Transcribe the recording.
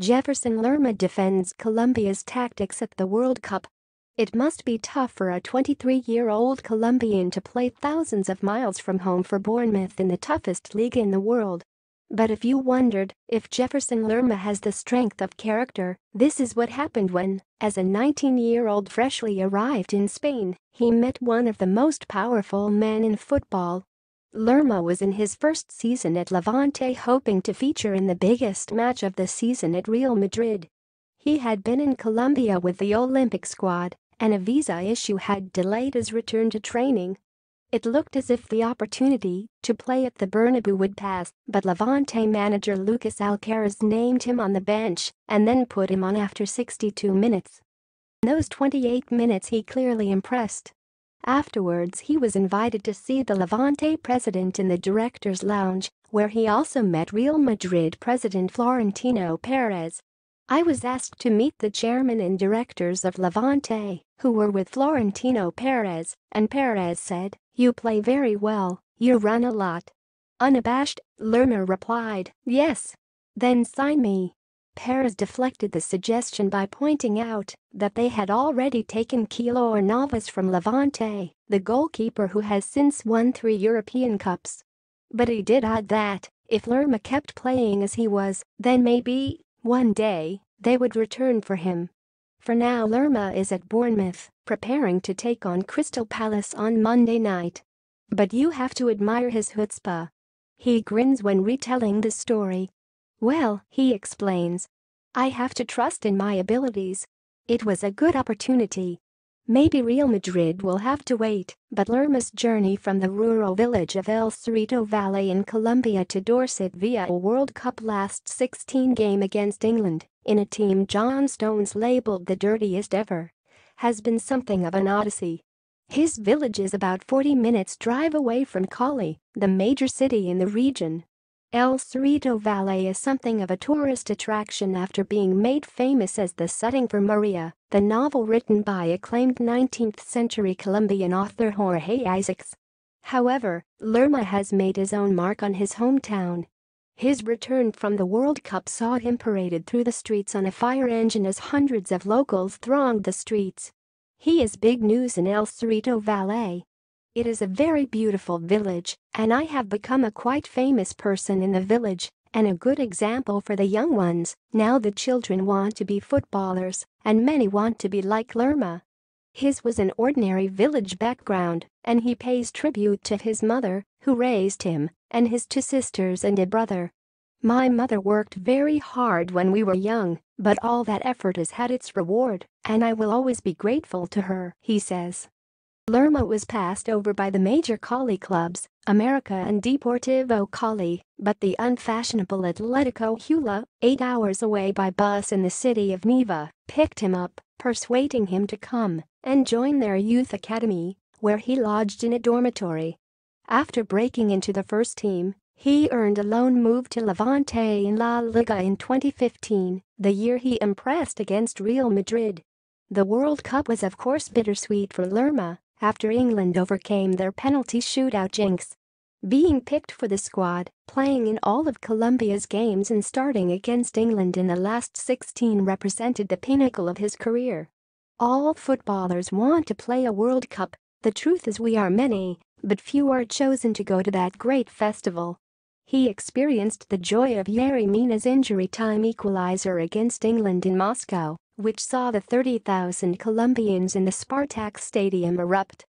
Jefferson Lerma defends Colombia's tactics at the World Cup. It must be tough for a 23-year-old Colombian to play thousands of miles from home for Bournemouth in the toughest league in the world. But if you wondered if Jefferson Lerma has the strength of character, this is what happened when, as a 19-year-old freshly arrived in Spain, he met one of the most powerful men in football. Lerma was in his first season at Levante hoping to feature in the biggest match of the season at Real Madrid. He had been in Colombia with the Olympic squad, and a visa issue had delayed his return to training. It looked as if the opportunity to play at the Bernabeu would pass, but Levante manager Lucas Alcaraz named him on the bench and then put him on after 62 minutes. In those 28 minutes he clearly impressed. Afterwards he was invited to see the Levante president in the director's lounge, where he also met Real Madrid president Florentino Perez. I was asked to meet the chairman and directors of Levante, who were with Florentino Perez, and Perez said, "You play very well, you run a lot." Unabashed, Lerma replied, "Yes. Then sign me." Perez deflected the suggestion by pointing out that they had already taken Keylor Navas from Levante, the goalkeeper who has since won 3 European Cups. But he did add that, if Lerma kept playing as he was, then maybe, one day, they would return for him. For now Lerma is at Bournemouth, preparing to take on Crystal Palace on Monday night. But you have to admire his chutzpah. He grins when retelling the story. "Well," he explains, "I have to trust in my abilities. It was a good opportunity. Maybe Real Madrid will have to wait," but Lerma's journey from the rural village of El Cerrito Valley in Colombia to Dorset via a World Cup last 16 game against England, in a team John Stones labeled the dirtiest ever, has been something of an odyssey. His village is about 40 minutes drive away from Cali, the major city in the region. El Cerrito Valley is something of a tourist attraction after being made famous as the setting for Maria, the novel written by acclaimed 19th-century Colombian author Jorge Isaacs. However, Lerma has made his own mark on his hometown. His return from the World Cup saw him paraded through the streets on a fire engine as hundreds of locals thronged the streets. He is big news in El Cerrito Valley. It is a very beautiful village, and I have become a quite famous person in the village, and a good example for the young ones. Now the children want to be footballers, and many want to be like Lerma." His was an ordinary village background, and he pays tribute to his mother, who raised him, and his 2 sisters and a brother. "My mother worked very hard when we were young, but all that effort has had its reward, and I will always be grateful to her," he says. Lerma was passed over by the major Cali clubs, America and Deportivo Cali, but the unfashionable Atletico Huila, 8 hours away by bus in the city of Neiva, picked him up, persuading him to come and join their youth academy, where he lodged in a dormitory. After breaking into the first team, he earned a loan move to Levante in La Liga in 2015, the year he impressed against Real Madrid. The World Cup was of course bittersweet for Lerma, after England overcame their penalty shootout jinx. Being picked for the squad, playing in all of Colombia's games and starting against England in the last 16 represented the pinnacle of his career. All footballers want to play a World Cup. The truth is we are many, but few are chosen to go to that great festival. He experienced the joy of Yerry Mina's injury time equalizer against England in Moscow, which saw the 30,000 Colombians in the Spartak Stadium erupt.